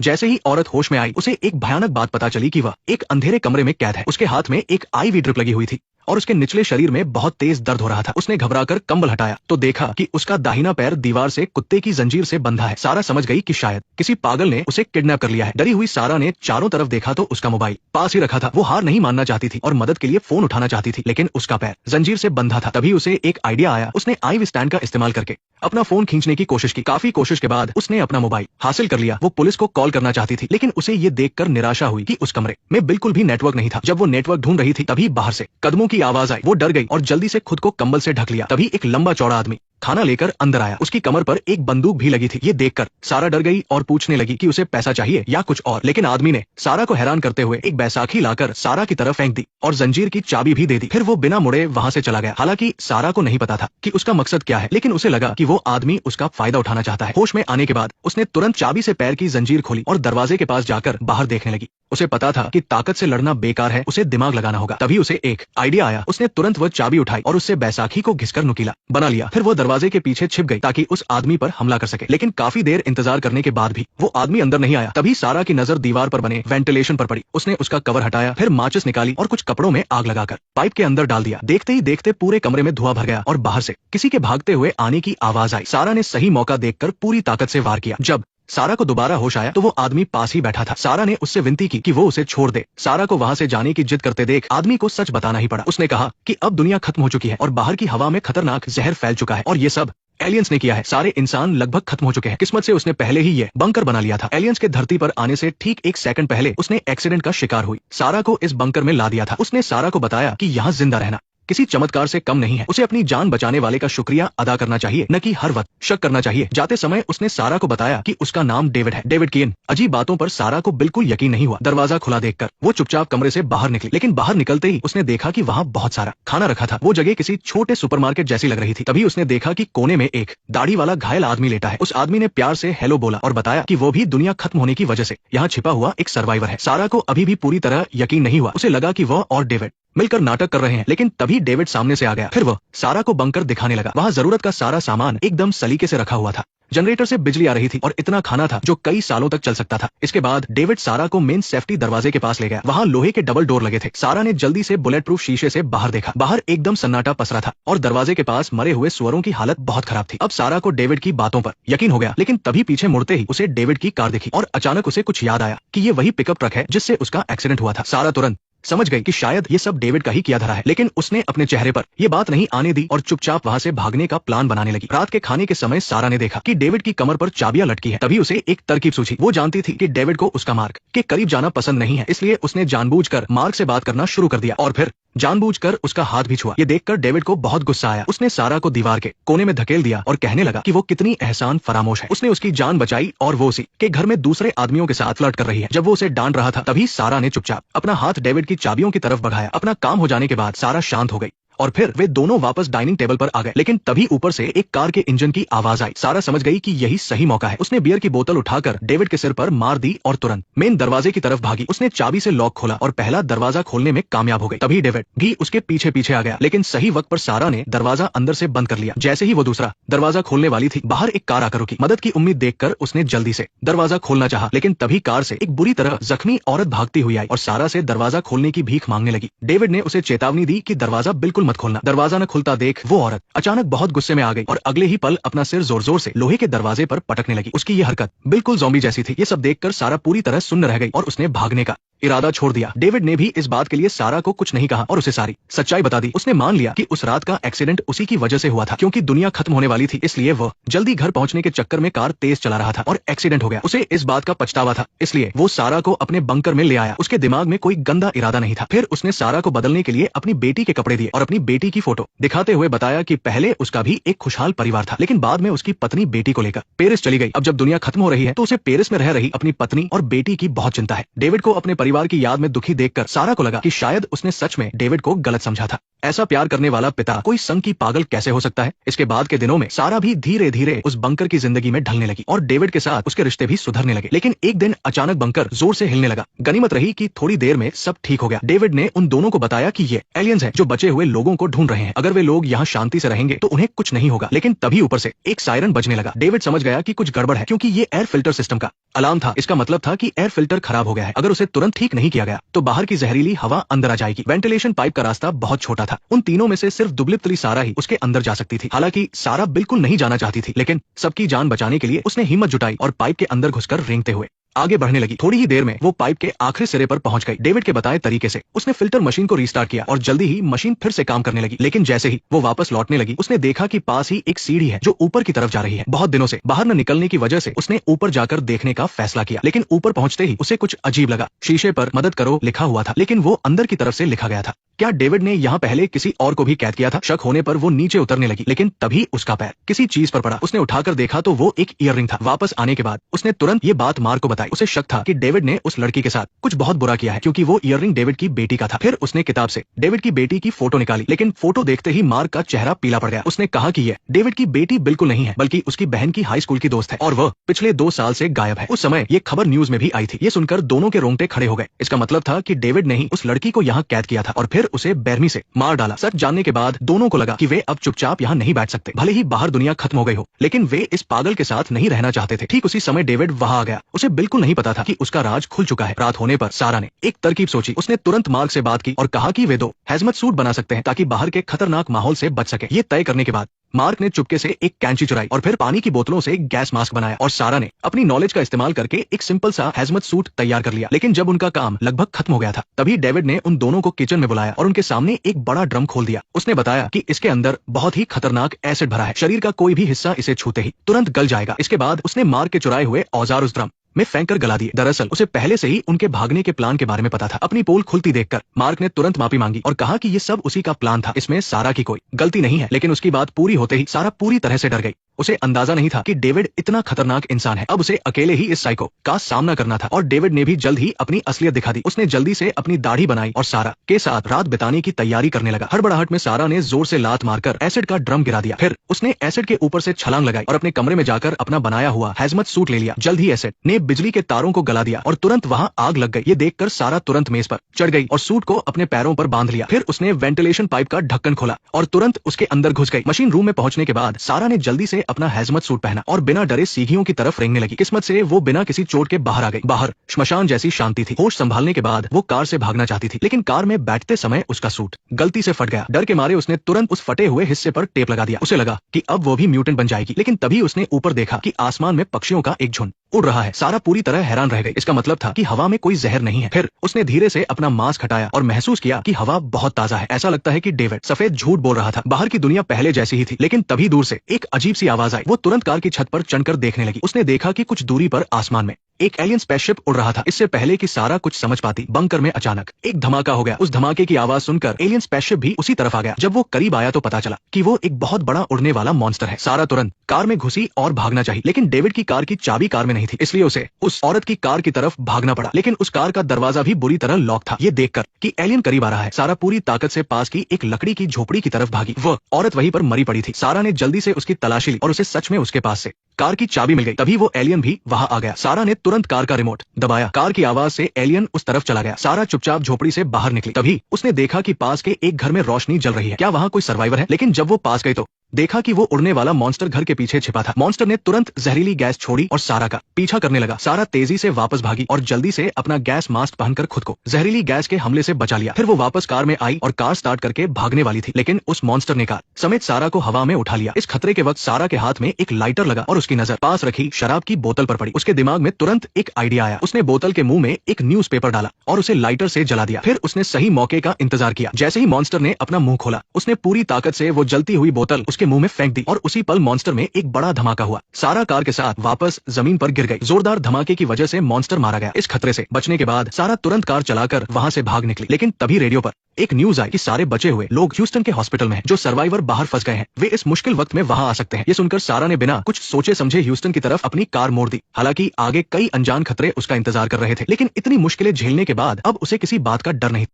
जैसे ही औरत होश में आई, उसे एक भयानक बात पता चली कि वह एक अंधेरे कमरे में कैद है। उसके हाथ में एक आईवी ड्रिप लगी हुई थी और उसके निचले शरीर में बहुत तेज दर्द हो रहा था। उसने घबराकर कंबल हटाया तो देखा कि उसका दाहिना पैर दीवार से कुत्ते की जंजीर से बंधा है। सारा समझ गई कि शायद किसी पागल ने उसे किडनैप कर लिया है। डरी हुई सारा ने चारों तरफ देखा तो उसका मोबाइल पास ही रखा था। वो हार नहीं मानना चाहती थी और मदद के लिए फोन उठाना चाहती थी, लेकिन उसका पैर जंजीर से बंधा था। तभी उसे एक आइडिया आया। उसने आईवी स्टैंड का इस्तेमाल करके अपना फोन खींचने की कोशिश की। काफी कोशिश के बाद उसने अपना मोबाइल हासिल कर लिया। वो पुलिस को कॉल करना चाहती थी, लेकिन उसे ये देखकर निराशा हुई कि उस कमरे में बिल्कुल भी नेटवर्क नहीं था। जब वो नेटवर्क ढूंढ रही थी तभी बाहर से कदमों की आवाज आई। वो डर गई और जल्दी से खुद को कंबल से ढक लिया। तभी एक लंबा चौड़ा आदमी खाना लेकर अंदर आया। उसकी कमर पर एक बंदूक भी लगी थी। ये देखकर सारा डर गई और पूछने लगी कि उसे पैसा चाहिए या कुछ और, लेकिन आदमी ने सारा को हैरान करते हुए एक बैसाखी लाकर सारा की तरफ फेंक दी और जंजीर की चाबी भी दे दी। फिर वो बिना मुड़े वहां से चला गया। हालांकि सारा को नहीं पता था कि उसका मकसद क्या है, लेकिन उसे लगा कि वो आदमी उसका फायदा उठाना चाहता है। होश में आने के बाद उसने तुरंत चाबी से पैर की जंजीर खोली और दरवाजे के पास जाकर बाहर देखने लगी। उसे पता था कि ताकत से लड़ना बेकार है, उसे दिमाग लगाना होगा। तभी उसे एक आइडिया आया। उसने तुरंत वह चाबी उठाई और उससे बैसाखी को घिसकर नुकीला बना लिया। फिर वो दरवाजे के पीछे छिप गई ताकि उस आदमी पर हमला कर सके, लेकिन काफी देर इंतजार करने के बाद भी वो आदमी अंदर नहीं आया। तभी सारा की नजर दीवार पर बने वेंटिलेशन पर पड़ी। उसने उसका कवर हटाया, फिर माचिस निकाली और कुछ कपड़ों में आग लगाकर पाइप के अंदर डाल दिया। देखते ही देखते पूरे कमरे में धुआं भर गया और बाहर से किसी के भागते हुए आने की आवाज आई। सारा ने सही मौका देखकर पूरी ताकत से वार किया। जब सारा को दोबारा होश आया तो वो आदमी पास ही बैठा था। सारा ने उससे विनती की कि वो उसे छोड़ दे। सारा को वहां से जाने की जिद करते देख आदमी को सच बताना ही पड़ा। उसने कहा कि अब दुनिया खत्म हो चुकी है और बाहर की हवा में खतरनाक जहर फैल चुका है और ये सब एलियंस ने किया है। सारे इंसान लगभग खत्म हो चुके हैं। किस्मत से उसने पहले ही ये बंकर बना लिया था। एलियंस के धरती पर आने से ठीक एक सेकंड पहले उसने एक्सीडेंट का शिकार हुई। सारा को इस बंकर में ला दिया था। उसने सारा को बताया कि यहाँ जिंदा रहना किसी चमत्कार से कम नहीं है। उसे अपनी जान बचाने वाले का शुक्रिया अदा करना चाहिए, न कि हर वक्त शक करना चाहिए। जाते समय उसने सारा को बताया कि उसका नाम डेविड है, डेविड कीन। अजीब बातों पर सारा को बिल्कुल यकीन नहीं हुआ। दरवाजा खुला देखकर वो चुपचाप कमरे से बाहर निकली, लेकिन बाहर निकलते ही उसने देखा कि वहाँ बहुत सारा खाना रखा था। वो जगह किसी छोटे सुपरमार्केट जैसी लग रही थी। तभी उसने देखा कि कोने में एक दाढ़ी वाला घायल आदमी लेटा है। उस आदमी ने प्यार से हेलो बोला और बताया कि वो भी दुनिया खत्म होने की वजह से यहाँ छिपा हुआ एक सर्वाइवर है। सारा को अभी भी पूरी तरह यकीन नहीं हुआ। उसे लगा कि वह और डेविड मिलकर नाटक कर रहे हैं, लेकिन तभी डेविड सामने से आ गया। फिर वह सारा को बंकर दिखाने लगा। वहाँ जरूरत का सारा सामान एकदम सलीके से रखा हुआ था। जनरेटर से बिजली आ रही थी और इतना खाना था जो कई सालों तक चल सकता था। इसके बाद डेविड सारा को मेन सेफ्टी दरवाजे के पास ले गया। वहाँ लोहे के डबल डोर लगे थे। सारा ने जल्दी से बुलेट प्रूफ शीशे से बाहर देखा। बाहर एकदम सन्नाटा पसरा था और दरवाजे के पास मरे हुए सुअरों की हालत बहुत खराब थी। अब सारा को डेविड की बातों पर यकीन हो गया, लेकिन तभी पीछे मुड़ते ही उसे डेविड की कार दिखी और अचानक उसे कुछ याद आया कि ये वही पिकअप ट्रक है जिससे उसका एक्सीडेंट हुआ था। सारा तुरंत समझ गई कि शायद ये सब डेविड का ही किया धरा है, लेकिन उसने अपने चेहरे पर ये बात नहीं आने दी और चुपचाप वहां से भागने का प्लान बनाने लगी। रात के खाने के समय सारा ने देखा कि डेविड की कमर पर चाबियां लटकी है। तभी उसे एक तरकीब सूझी। वो जानती थी कि डेविड को उसका मार्ग के करीब जाना पसंद नहीं है, इसलिए उसने जानबूझकर मार्ग से बात करना शुरू कर दिया और फिर जानबूझकर उसका हाथ भी छुआ। ये देखकर डेविड को बहुत गुस्सा आया। उसने सारा को दीवार के कोने में धकेल दिया और कहने लगा कि वो कितनी एहसान फरामोश है। उसने उसकी जान बचाई और वो उसी के घर में दूसरे आदमियों के साथ फ्लर्ट कर रही है। जब वो उसे डांट रहा था तभी सारा ने चुपचाप अपना हाथ डेविड की चाबियों की तरफ बढ़ाया। अपना काम हो जाने के बाद सारा शांत हो गई और फिर वे दोनों वापस डाइनिंग टेबल पर आ गए, लेकिन तभी ऊपर से एक कार के इंजन की आवाज आई। सारा समझ गई कि यही सही मौका है। उसने बियर की बोतल उठाकर डेविड के सिर पर मार दी और तुरंत मेन दरवाजे की तरफ भागी। उसने चाबी से लॉक खोला और पहला दरवाजा खोलने में कामयाब हो गई। तभी डेविड भी उसके पीछे पीछे आ गया, लेकिन सही वक्त पर सारा ने दरवाजा अंदर से बंद कर लिया। जैसे ही वो दूसरा दरवाजा खोलने वाली थी, बाहर एक कार आकर रुकी। मदद की उम्मीद देखकर उसने जल्दी से दरवाजा खोलना चाहा, लेकिन तभी कार से एक बुरी तरह जख्मी औरत भागती हुई आई और सारा से दरवाजा खोलने की भीख मांगने लगी। डेविड ने उसे चेतावनी दी कि दरवाजा बिल्कुल मत खोलना। दरवाजा न खुलता देख वो औरत अचानक बहुत गुस्से में आ गई और अगले ही पल अपना सिर जोर जोर से लोहे के दरवाजे पर पटकने लगी। उसकी ये हरकत बिल्कुल ज़ॉम्बी जैसी थी। ये सब देखकर सारा पूरी तरह सुन्न रह गई और उसने भागने का इरादा छोड़ दिया। डेविड ने भी इस बात के लिए सारा को कुछ नहीं कहा और उसे सारी सच्चाई बता दी। उसने मान लिया कि उस रात का एक्सीडेंट उसी की वजह से हुआ था, क्योंकि दुनिया खत्म होने वाली थी, इसलिए वह जल्दी घर पहुंचने के चक्कर में कार तेज चला रहा था और एक्सीडेंट हो गया। उसे इस बात का पछतावा था, इसलिए वो सारा को अपने बंकर में ले आया। उसके दिमाग में कोई गंदा इरादा नहीं था। फिर उसने सारा को बदलने के लिए अपनी बेटी के कपड़े दिए और अपनी बेटी की फोटो दिखाते हुए बताया कि पहले उसका भी एक खुशहाल परिवार था, लेकिन बाद में उसकी पत्नी बेटी को लेकर पेरिस चली गई। अब जब दुनिया खत्म हो रही है तो उसे पेरिस में रह रही अपनी पत्नी और बेटी की बहुत चिंता है। डेविड को अपने परिवार की याद में दुखी देखकर सारा को लगा कि शायद उसने सच में डेविड को गलत समझा था। ऐसा प्यार करने वाला पिता कोई संग की पागल कैसे हो सकता है। इसके बाद के दिनों में सारा भी धीरे धीरे उस बंकर की जिंदगी में ढलने लगी और डेविड के साथ उसके रिश्ते भी सुधरने लगे। लेकिन एक दिन अचानक बंकर जोर से हिलने लगा। गनीमत रही कि थोड़ी देर में सब ठीक हो गया। डेविड ने उन दोनों को बताया कि ये एलियंस हैं जो बचे हुए लोगों को ढूंढ रहे हैं। अगर वे लोग यहाँ शांति से रहेंगे तो उन्हें कुछ नहीं होगा। लेकिन तभी ऊपर से एक सायरन बजने लगा। डेविड समझ गया कि कुछ गड़बड़ है, क्योंकि ये एयर फिल्टर सिस्टम का अलार्म था। इसका मतलब था कि एयर फिल्टर खराब हो गया है। अगर उसे तुरंत ठीक नहीं किया गया तो बाहर की जहरीली हवा अंदर आ जाएगी। वेंटिलेशन पाइप का रास्ता बहुत छोटा था। उन तीनों में से सिर्फ दुबली-पतली सारा ही उसके अंदर जा सकती थी। हालांकि सारा बिल्कुल नहीं जाना चाहती थी, लेकिन सबकी जान बचाने के लिए उसने हिम्मत जुटाई और पाइप के अंदर घुसकर रेंगते हुए आगे बढ़ने लगी। थोड़ी ही देर में वो पाइप के आखिरी सिरे पर पहुंच गई। डेविड के बताए तरीके से उसने फिल्टर मशीन को रीस्टार्ट किया और जल्दी ही मशीन फिर से काम करने लगी। लेकिन जैसे ही वो वापस लौटने लगी उसने देखा कि पास ही एक सीढ़ी है जो ऊपर की तरफ जा रही है। बहुत दिनों से बाहर न निकलने की वजह से उसने ऊपर जाकर देखने का फैसला किया। लेकिन ऊपर पहुंचते ही उसे कुछ अजीब लगा। शीशे पर मदद करो लिखा हुआ था, लेकिन वो अंदर की तरफ से लिखा गया था। क्या डेविड ने यहाँ पहले किसी और को भी कैद किया था? शक होने पर वो नीचे उतरने लगी, लेकिन तभी उसका पैर किसी चीज पर पड़ा। उसने उठाकर देखा तो वो एक ईयररिंग था। वापस आने के बाद उसने तुरंत ये बात मार्क को बताई। उसे शक था कि डेविड ने उस लड़की के साथ कुछ बहुत बुरा किया है, क्योंकि वो ईयररिंग डेविड की बेटी का था। फिर उसने किताब से डेविड की बेटी की फोटो निकाली, लेकिन फोटो देखते ही मार्क का चेहरा पीला पड़ गया। उसने कहा कि ये डेविड की बेटी बिल्कुल नहीं है, बल्कि उसकी बहन की हाई स्कूल की दोस्त है और वह पिछले 2 साल से गायब है। उस समय ये खबर न्यूज में भी आई थी। ये सुनकर दोनों के रोंगटे खड़े हो गए। इसका मतलब था कि डेविड ने ही उस लड़की को यहाँ कैद किया था और फिर उसे बेरहमी से मार डाला। सच जानने के बाद दोनों को लगा कि वे अब चुपचाप यहाँ नहीं बैठ सकते, भले ही बाहर दुनिया खत्म हो गई हो, लेकिन वे इस पागल के साथ नहीं रहना चाहते थे। ठीक उसी समय डेविड वहाँ आ गया। उसे बिल्कुल नहीं पता था कि उसका राज खुल चुका है। रात होने पर सारा ने एक तरकीब सोची। उसने तुरंत मार्क से बात की और कहा कि वे 2 हैजमत सूट बना सकते हैं ताकि बाहर के खतरनाक माहौल से बच सके। ये तय करने के बाद मार्क ने चुपके से एक कैंची चुराई और फिर पानी की बोतलों से गैस मास्क बनाया और सारा ने अपनी नॉलेज का इस्तेमाल करके एक सिंपल सा हैजमत सूट तैयार कर लिया। लेकिन जब उनका काम लगभग खत्म हो गया था तभी डेविड ने उन दोनों को किचन में बुलाया और उनके सामने एक बड़ा ड्रम खोल दिया। उसने बताया कि इसके अंदर बहुत ही खतरनाक एसिड भरा है। शरीर का कोई भी हिस्सा इसे छूते ही तुरंत गल जाएगा। इसके बाद उसने मार्क के चुराए हुए औजार उस ड्रम में फेंक कर गला दिए। दरअसल उसे पहले से ही उनके भागने के प्लान के बारे में पता था। अपनी पोल खुलती देखकर मार्क ने तुरंत माफी मांगी और कहा कि ये सब उसी का प्लान था, इसमें सारा की कोई गलती नहीं है। लेकिन उसकी बात पूरी होते ही सारा पूरी तरह से डर गई। उसे अंदाजा नहीं था कि डेविड इतना खतरनाक इंसान है। अब उसे अकेले ही इस साइको का सामना करना था और डेविड ने भी जल्द ही अपनी असलियत दिखा दी। उसने जल्दी से अपनी दाढ़ी बनाई और सारा के साथ रात बिताने की तैयारी करने लगा। हड़बड़ाहट में सारा ने जोर से लात मारकर एसिड का ड्रम गिरा दिया। फिर उसने एसिड के ऊपर से छलांग लगाई और अपने कमरे में जाकर अपना बनाया हुआ हैजमत सूट ले लिया। जल्द ही एसिड ने बिजली के तारों को गला दिया और तुरंत वहां आग लग गई। ये देखकर सारा तुरंत मेज पर चढ़ गई और सूट को अपने पैरों पर बांध लिया। फिर उसने वेंटिलेशन पाइप का ढक्कन खोला और तुरंत उसके अंदर घुस गई। मशीन रूम में पहुंचने के बाद सारा ने जल्दी से अपना हैजमत सूट पहना और बिना डरे सीढ़ियों की तरफ रेंगने लगी। किस्मत से वो बिना किसी चोट के बाहर आ गई। बाहर श्मशान जैसी शांति थी। होश संभालने के बाद वो कार से भागना चाहती थी, लेकिन कार में बैठते समय उसका सूट गलती से फट गया। डर के मारे उसने तुरंत उस फटे हुए हिस्से पर टेप लगा दिया। उसे लगा कि अब वो भी म्यूटेंट बन जाएगी, लेकिन तभी उसने ऊपर देखा कि आसमान में पक्षियों का एक झुंड उड़ रहा है। सारा पूरी तरह हैरान रह गई। इसका मतलब था कि हवा में कोई जहर नहीं है। फिर उसने धीरे से अपना मास्क हटाया और महसूस किया कि हवा बहुत ताजा है। ऐसा लगता है कि डेविड सफेद झूठ बोल रहा था। बाहर की दुनिया पहले जैसी ही थी, लेकिन तभी दूर से एक अजीब सी आवाज आई। वो तुरंत कार की छत पर चढ़कर देखने लगी। उसने देखा कि कुछ दूरी पर आसमान में एक एलियन स्पेसशिप उड़ रहा था। इससे पहले कि सारा कुछ समझ पाती, बंकर में अचानक एक धमाका हो गया। उस धमाके की आवाज सुनकर एलियन स्पेसशिप भी उसी तरफ आ गया। जब वो करीब आया तो पता चला कि वो एक बहुत बड़ा उड़ने वाला मॉन्स्टर है। सारा तुरंत कार में घुसी और भागना चाहिए, लेकिन डेविड की कार की चाबी कार में नहीं थी, इसलिए उसे उस औरत की कार की तरफ भागना पड़ा। लेकिन उस कार का दरवाजा भी बुरी तरह लॉक था। ये देखकर कि एलियन करीब आ रहा है, सारा पूरी ताकत से पास की एक लकड़ी की झोपड़ी की तरफ भागी। वह औरत वहीं पर मरी पड़ी थी। सारा ने जल्दी से उसकी तलाशी ली और उसे सच में उसके पास से कार की चाबी मिल गई। तभी वो एलियन भी वहां आ गया। सारा ने तुरंत कार का रिमोट दबाया। कार की आवाज से एलियन उस तरफ चला गया। सारा चुपचाप झोपड़ी से बाहर निकली। तभी उसने देखा कि पास के एक घर में रोशनी जल रही है। क्या वहां कोई सर्वाइवर है? लेकिन जब वो पास गई तो देखा कि वो उड़ने वाला मॉन्स्टर घर के पीछे छिपा था। मॉन्स्टर ने तुरंत जहरीली गैस छोड़ी और सारा का पीछा करने लगा। सारा तेजी से वापस भागी और जल्दी से अपना गैस मास्क पहनकर खुद को जहरीली गैस के हमले से बचा लिया। फिर वो वापस कार में आई और कार स्टार्ट करके भागने वाली थी, लेकिन उस मॉन्स्टर ने कार समेत सारा को हवा में उठा लिया। इस खतरे के वक्त सारा के हाथ में एक लाइटर लगा और उसकी नजर पास रखी शराब की बोतल पर पड़ी। उसके दिमाग में तुरंत एक आइडिया आया। उसने बोतल के मुंह में एक न्यूज़पेपर डाला और उसे लाइटर से जला दिया। फिर उसने सही मौके का इंतजार किया। जैसे ही मॉन्स्टर ने अपना मुंह खोला, उसने पूरी ताकत से वो जलती हुई बोतल उसके उसके मुंह में फेंक दी और उसी पल मॉन्स्टर में एक बड़ा धमाका हुआ। सारा कार के साथ वापस जमीन पर गिर गई। जोरदार धमाके की वजह से मॉन्स्टर मारा गया। इस खतरे से बचने के बाद सारा तुरंत कार चलाकर वहां से भाग निकली, लेकिन तभी रेडियो पर एक न्यूज आई कि सारे बचे हुए लोग ह्यूस्टन के हॉस्पिटल में हैं। जो सर्वाइवर बाहर फंस गए हैं वे इस मुश्किल वक्त में वहां आ सकते हैं। ये सुनकर सारा ने बिना कुछ सोचे समझे ह्यूस्टन की तरफ अपनी कार मोड़ दी। हालांकि आगे कई अनजान खतरे उसका इंतजार कर रहे थे, लेकिन इतनी मुश्किलें झेलने के बाद अब उसे किसी बात का डर नहीं।